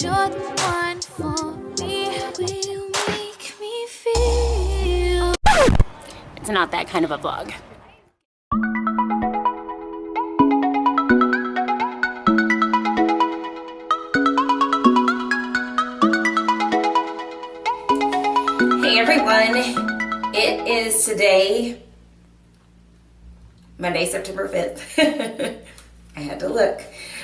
'cause you're the one for me. Will you make me feel? It's not that kind of a vlog. Hey everyone, it is today, Monday, September 5th. I had to look.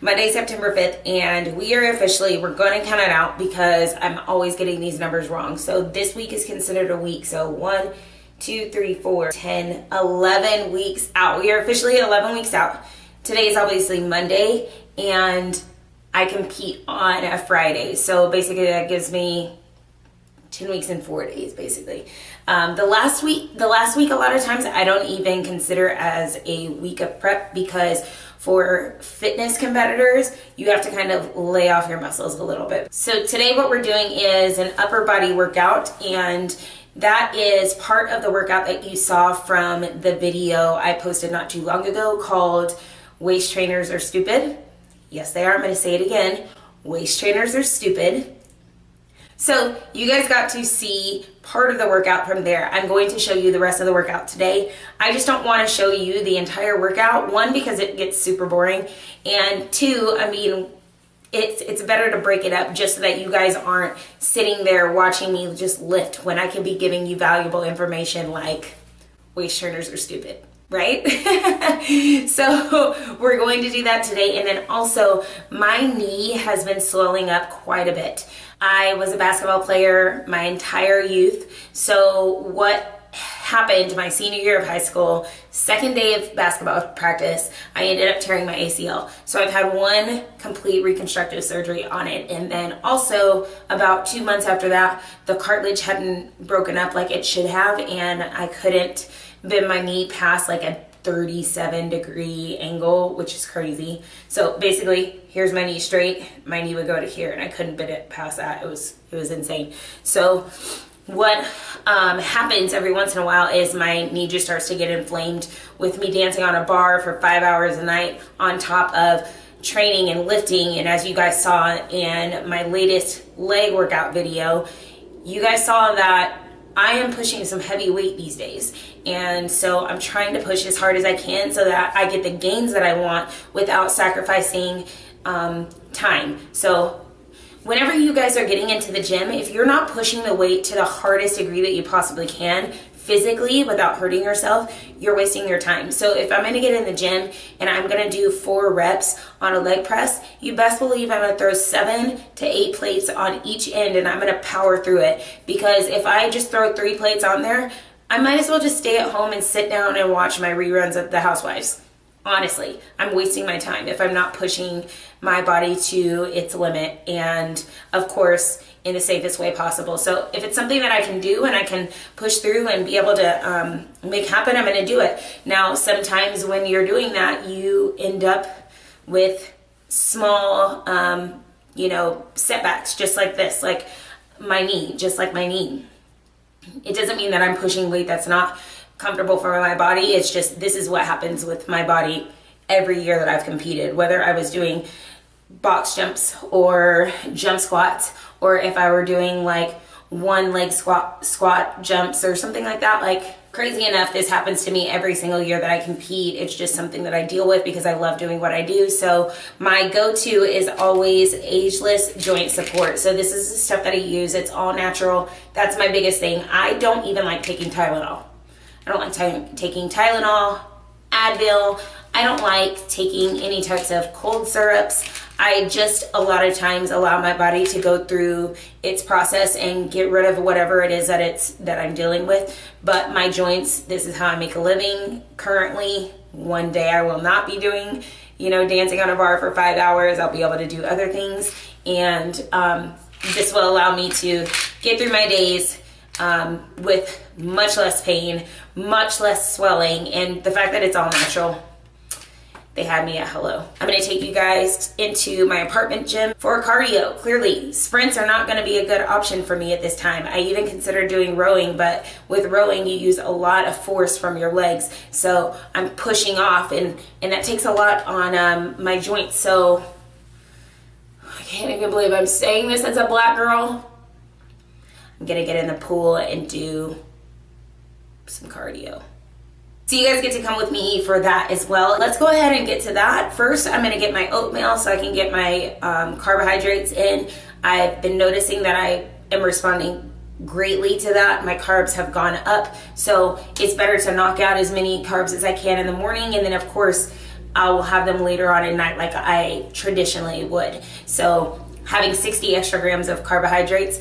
Monday, September 5th, and we are officially, we're going to count it out because I'm always getting these numbers wrong. So this week is considered a week. So 1, 2, 3, 4, 10, 11 weeks out. We are officially 11 weeks out. Today is obviously Monday, and I compete on a Friday. So basically that gives me 10 weeks and 4 days, basically. The last week, a lot of times I don't even consider as a week of prep, because for fitness competitors, you have to kind of lay off your muscles a little bit. So today what we're doing is an upper body workout, and that is part of the workout that you saw from the video I posted not too long ago called Waist Trainers Are Stupid. Yes, they are. I'm going to say it again. Waist trainers are stupid. So you guys got to see part of the workout from there. I'm going to show you the rest of the workout today. I just don't want to show you the entire workout. One, because it gets super boring. And two, I mean, it's better to break it up just so that you guys aren't sitting there watching me just lift when I can be giving you valuable information like waist trainers are stupid. Right? So we're going to do that today. And then also my knee has been swelling up quite a bit. I was a basketball player my entire youth. So what happened my senior year of high school, second day of basketball practice, I ended up tearing my ACL. So I've had one complete reconstructive surgery on it. And then also about 2 months after that, the cartilage hadn't broken up like it should have, and I couldn't bend my knee past like a 37-degree angle, which is crazy. So basically, here's my knee straight, my knee would go to here, and I couldn't bend it past that. It was insane. So what happens every once in a while is my knee just starts to get inflamed with me dancing on a bar for 5 hours a night on top of training and lifting. And as you guys saw in my latest leg workout video, you guys saw that I am pushing some heavy weight these days, and so I'm trying to push as hard as I can so that I get the gains that I want without sacrificing time. So whenever you guys are getting into the gym, if you're not pushing the weight to the hardest degree that you possibly can physically without hurting yourself, you're wasting your time. So if I'm gonna get in the gym and I'm gonna do 4 reps on a leg press, you best believe I'm gonna throw 7 to 8 plates on each end, and I'm gonna power through it. Because if I just throw 3 plates on there, I might as well just stay at home and sit down and watch my reruns of The Housewives. Honestly, I'm wasting my time if I'm not pushing my body to its limit, and of course in the safest way possible. So if it's something that I can do and I can push through and be able to make happen, I'm going to do it. Now, sometimes when you're doing that, you end up with small, setbacks, just like this, like my knee, just like my knee. It doesn't mean that I'm pushing weight that's not comfortable for my body. It's just, this is what happens with my body every year that I've competed, whether I was doing box jumps or jump squats, or if I were doing like one leg squat jumps or something like that. Like, crazy enough, this happens to me every single year that I compete. It's just something that I deal with because I love doing what I do. So my go-to is always ageless joint support. So this is the stuff that I use. It's all natural. That's my biggest thing. I don't even like taking Tylenol. I don't like taking Tylenol, Advil. I don't like taking any types of cold syrups. I just a lot of times allow my body to go through its process and get rid of whatever it is that I'm dealing with. But my joints, this is how I make a living currently. One day I will not be doing, dancing on a bar for 5 hours. I'll be able to do other things, and this will allow me to get through my days with much less pain, much less swelling, and the fact that it's all natural. They had me at hello. I'm gonna take you guys into my apartment gym for cardio. Clearly, sprints are not gonna be a good option for me at this time. I even considered doing rowing, but with rowing, you use a lot of force from your legs. So I'm pushing off, and that takes a lot on my joints. So I can't even believe I'm saying this as a black girl. I'm gonna get in the pool and do some cardio. So you guys get to come with me for that as well. Let's go ahead and get to that. First, I'm gonna get my oatmeal so I can get my carbohydrates in. I've been noticing that I am responding greatly to that. My carbs have gone up, so it's better to knock out as many carbs as I can in the morning, and then of course I will have them later on at night like I traditionally would. So having 60 extra grams of carbohydrates,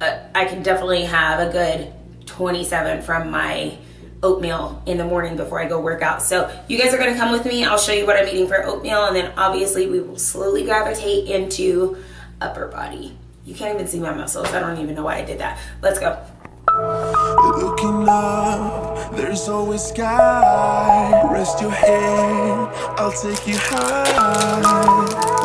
I can definitely have a good 27 from my oatmeal in the morning before I go work out. So you guys are gonna come with me. I'll show you what I'm eating for oatmeal, and then obviously we will slowly gravitate into upper body. You can't even see my muscles. I don't even know why I did that. Let's go. Looking up, there's always sky. Rest your head, I'll take you high.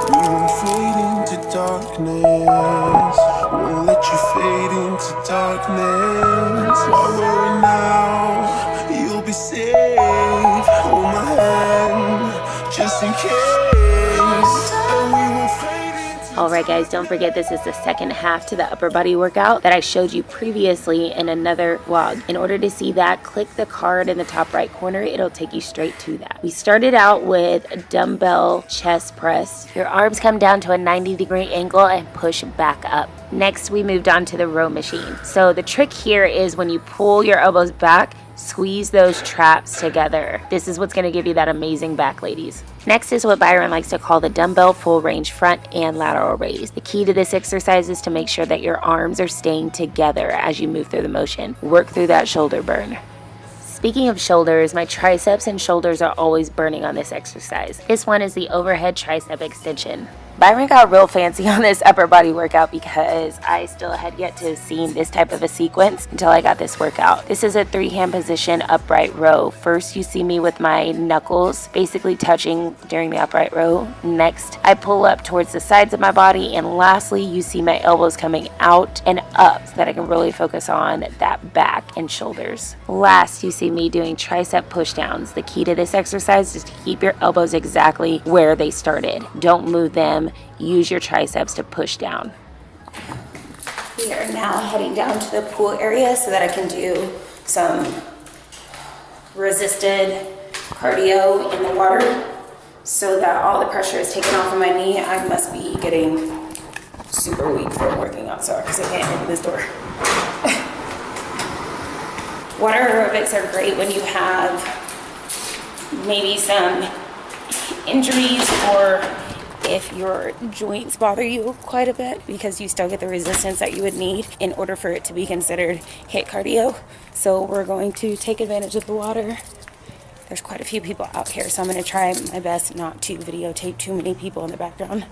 We won't fade into darkness. Won't let you fade into darkness. Why worry now? You'll be safe. Hold my hand, just in case. And we won't fade into. Alright guys, don't forget this is the second half to the upper body workout that I showed you previously in another vlog. In order to see that, click the card in the top right corner. It'll take you straight to that. We started out with a dumbbell chest press. Your arms come down to a 90-degree angle and push back up. Next, we moved on to the row machine. So the trick here is when you pull your elbows back, squeeze those traps together. This is what's gonna give you that amazing back, ladies. Next is what Byron likes to call the dumbbell full range front and lateral raise. The key to this exercise is to make sure that your arms are staying together as you move through the motion. Work through that shoulder burn. Speaking of shoulders, my triceps and shoulders are always burning on this exercise. This one is the overhead tricep extension. Byron got real fancy on this upper body workout because I still had yet to have seen this type of a sequence until I got this workout. This is a 3-hand position upright row. First, you see me with my knuckles basically touching during the upright row. Next, I pull up towards the sides of my body, and lastly, you see my elbows coming out and up so that I can really focus on that back and shoulders. Last, you see me doing tricep push downs. The key to this exercise is to keep your elbows exactly where they started. Don't move them. Use your triceps to push down. We are now heading down to the pool area so that I can do some resisted cardio in the water so that all the pressure is taken off of my knee. I must be getting super weak from working out so because I can't open this door. Water aerobics are great when you have maybe some injuries or if your joints bother you quite a bit, because you still get the resistance that you would need in order for it to be considered HIIT cardio. So we're going to take advantage of the water. There's quite a few people out here, so I'm going to try my best not to videotape too many people in the background.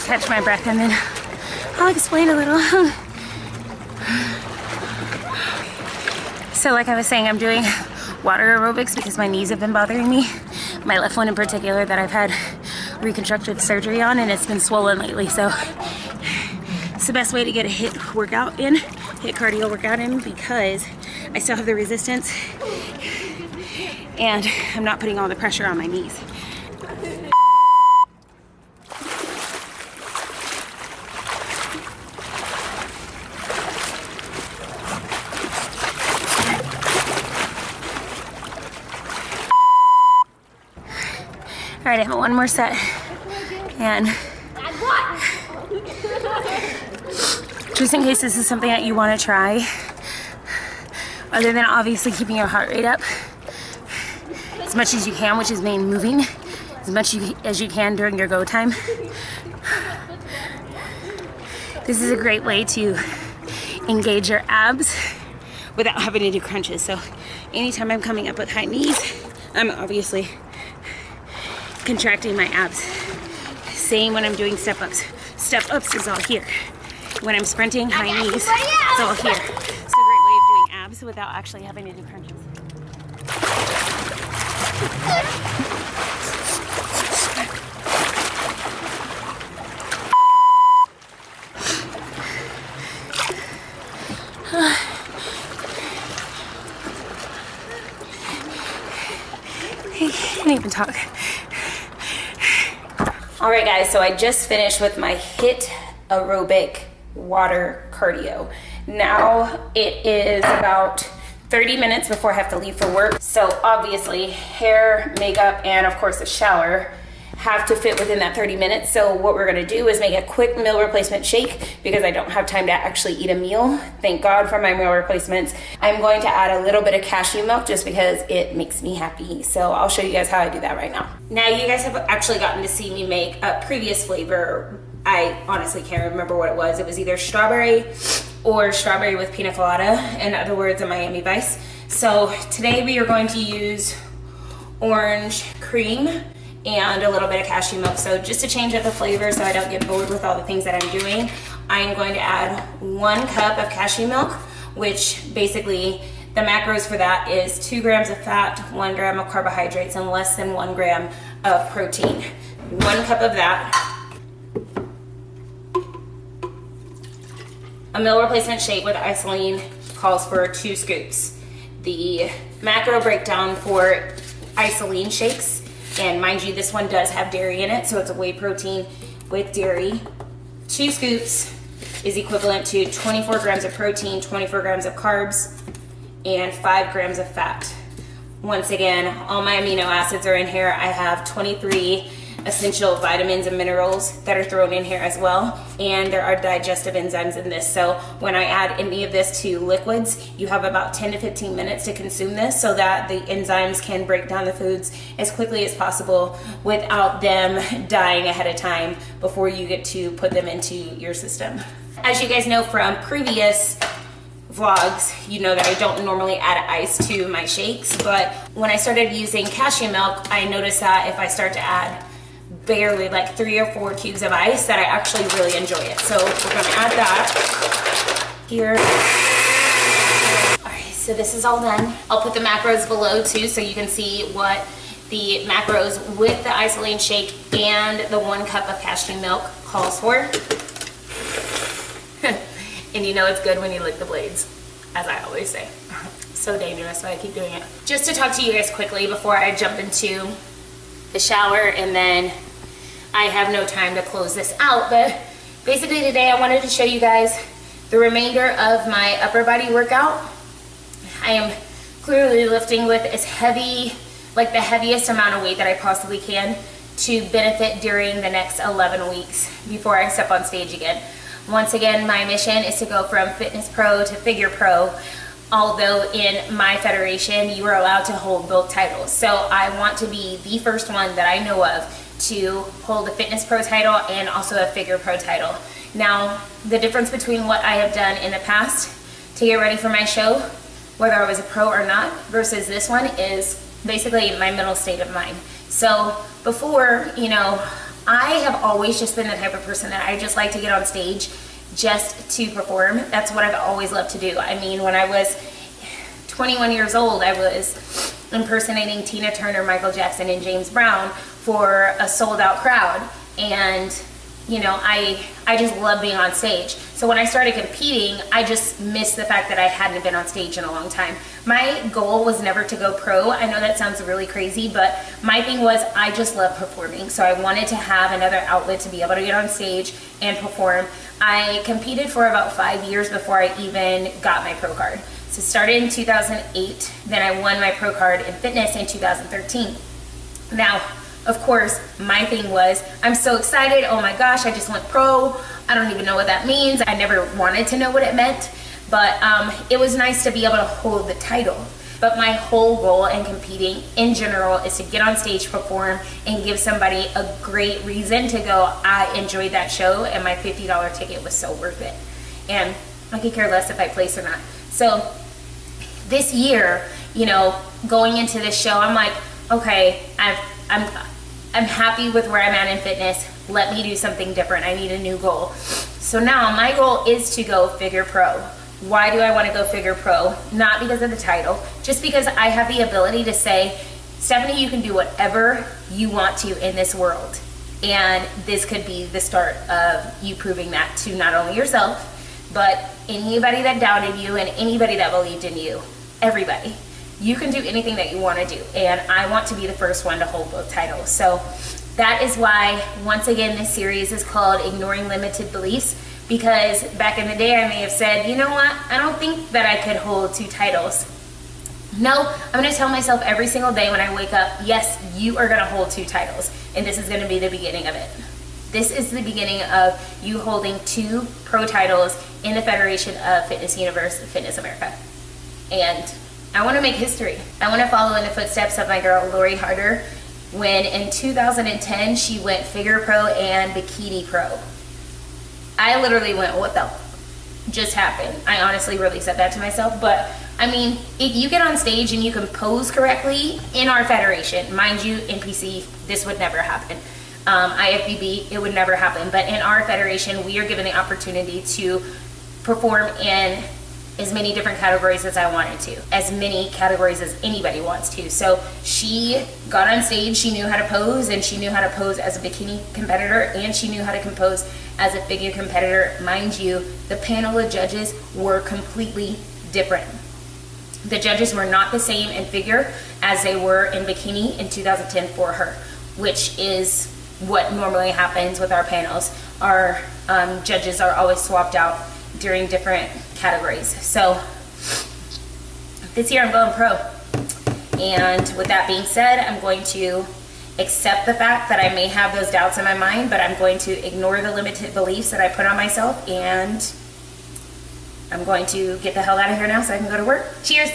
Catch my breath and then I'll explain a little. So like I was saying, I'm doing water aerobics because my knees have been bothering me. My left one in particular that I've had reconstructive surgery on, and it's been swollen lately. So it's the best way to get a HIIT cardio workout in, because I still have the resistance and I'm not putting all the pressure on my knees. All right, I have one more set, and just in case this is something that you want to try, other than obviously keeping your heart rate up as much as you can, which is main moving as much as you can during your go time. This is a great way to engage your abs without having to do crunches. So anytime I'm coming up with high knees, I'm obviously contracting my abs. Same when I'm doing step ups. Step ups is all here. When I'm sprinting, high knees, it's all here. It's a great way of doing abs without actually having to do crunches. I can't even talk. All right, guys, so I just finished with my HIIT aerobic water cardio. Now it is about 30 minutes before I have to leave for work. So obviously hair, makeup, and of course a shower have to fit within that 30 minutes. So what we're gonna do is make a quick meal replacement shake because I don't have time to actually eat a meal. Thank God for my meal replacements. I'm going to add a little bit of cashew milk just because it makes me happy. So I'll show you guys how I do that right now. Now you guys have actually gotten to see me make a previous flavor. I honestly can't remember what it was. It was either strawberry or strawberry with pina colada, in other words, a Miami Vice. So today we are going to use orange cream and a little bit of cashew milk. So just to change up the flavor so I don't get bored with all the things that I'm doing, I'm going to add 1 cup of cashew milk, which basically the macros for that is 2 grams of fat, 1 gram of carbohydrates, and less than 1 gram of protein. 1 cup of that. A meal replacement shake with isolene calls for 2 scoops. The macro breakdown for isolene shakes, and mind you, this one does have dairy in it, so it's a whey protein with dairy. 2 scoops is equivalent to 24 grams of protein, 24 grams of carbs, and 5 grams of fat. Once again, all my amino acids are in here. I have 23 essential vitamins and minerals that are thrown in here as well, and there are digestive enzymes in this. So when I add any of this to liquids, you have about 10 to 15 minutes to consume this so that the enzymes can break down the foods as quickly as possible without them dying ahead of time before you get to put them into your system. As you guys know from previous vlogs, you know that I don't normally add ice to my shakes, but when I started using cashew milk, I noticed that if I start to add barely like 3 or 4 cubes of ice, that I actually really enjoy it. So we're gonna add that here. All right, so this is all done. I'll put the macros below too so you can see what the macros with the isolene shake and the 1 cup of cashew milk calls for. And you know it's good when you lick the blades, as I always say. So dangerous, but I keep doing it. Just to talk to you guys quickly before I jump into the shower, and then I have no time to close this out, but basically today I wanted to show you guys the remainder of my upper body workout. I am clearly lifting with as heavy, like the heaviest amount of weight that I possibly can to benefit during the next 11 weeks before I step on stage again. Once again, my mission is to go from fitness pro to figure pro, although in my federation you are allowed to hold both titles. So I want to be the first one that I know of to hold a fitness pro title and also a figure pro title. Now, the difference between what I have done in the past to get ready for my show, whether I was a pro or not, versus this one is basically my mental state of mind. So before, you know, I have always just been the type of person that I just like to get on stage just to perform. That's what I've always loved to do. I mean, when I was 21 years old, I was impersonating Tina Turner, Michael Jackson, and James Brown for a sold out crowd. And you know, I just love being on stage. So when I started competing, I just missed the fact that I hadn't been on stage in a long time. My goal was never to go pro. I know that sounds really crazy, but my thing was I just love performing. So I wanted to have another outlet to be able to get on stage and perform. I competed for about 5 years before I even got my pro card. So started in 2008, then I won my pro card in fitness in 2013. Now, of course, my thing was, I'm so excited, oh my gosh, I just went pro. I don't even know what that means. I never wanted to know what it meant, but it was nice to be able to hold the title. But my whole goal in competing in general is to get on stage, perform, and give somebody a great reason to go, I enjoyed that show and my $50 ticket was so worth it. And I could care less if I place or not. So this year, you know, going into this show, I'm like, okay, I'm happy with where I'm at in fitness. Let me do something different. I need a new goal. So now my goal is to go figure pro. Why do I want to go figure pro? Not because of the title, just because I have the ability to say, Stephanie, you can do whatever you want to in this world. And this could be the start of you proving that to not only yourself, but anybody that doubted you and anybody that believed in you, everybody. You can do anything that you want to do, and I want to be the first one to hold both titles. So that is why, once again, this series is called Ignoring Limited Beliefs, because back in the day I may have said, you know what, I don't think that I could hold 2 titles. No, I'm going to tell myself every single day when I wake up, yes, you are going to hold 2 titles, and this is going to be the beginning of it. This is the beginning of you holding 2 pro titles in the Federation of Fitness Universe, Fitness America. And I want to make history. I want to follow in the footsteps of my girl Lori Harder, when in 2010 she went figure pro and bikini pro. I literally went, what the just happened? I honestly really said that to myself, but I mean, if you get on stage and you can pose correctly in our federation, mind you, NPC, this would never happen. IFBB, it would never happen, but in our federation, we are given the opportunity to perform in as many different categories as I wanted to, as many categories as anybody wants to. So she got on stage, she knew how to pose, and she knew how to pose as a bikini competitor, and she knew how to compose as a figure competitor. Mind you, the panel of judges were completely different. The judges were not the same in figure as they were in bikini in 2010 for her, which is what normally happens with our panels. Our judges are always swapped out during different categories. So this year I'm going pro. And with that being said, I'm going to accept the fact that I may have those doubts in my mind, but I'm going to ignore the limited beliefs that I put on myself, and I'm going to get the hell out of here now so I can go to work. Cheers.